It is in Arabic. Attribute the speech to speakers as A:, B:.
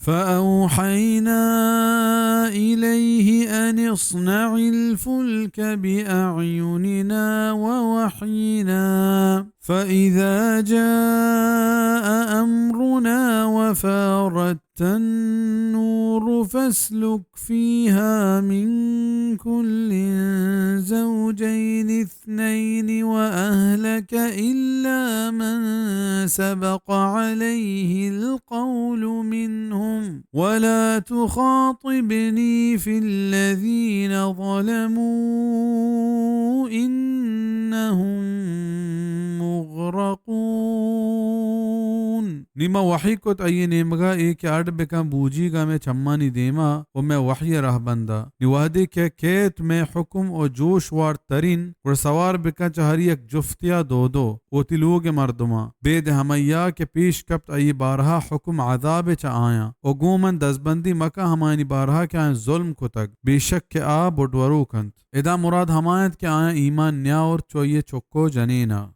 A: فأوحينا إليه أن اصنع الفلك بأعيننا ووحينا فإذا جاء أمرنا وفارت النور فاسلك فيها من كل زوجين اثنين وأهلك إلا من سبق عليه القول منهم ولا تخاطبني في الذين ظلموا إنهم مغرقون. نما وحی کت ای نیمگا ای که اڈ بکن بوجیگا میں چمانی دیما و میں وحی رہ بندا نوادی کے کیت میں حکم و جوش وار ترین و سوار بکن چہری ایک جفتیا دو و تلوگ مردما بید ہمیا کے پیش کپت ای بارہا حکم عذاب چا آیا و گومن دزبندی مکہ ہمانی بارہا کے آئیں ظلم کو تک بے شک کے آ بڑورو کنت ادا مراد ہمایت کے آئیں ایمان نیا اور چوئیے چکو جنینا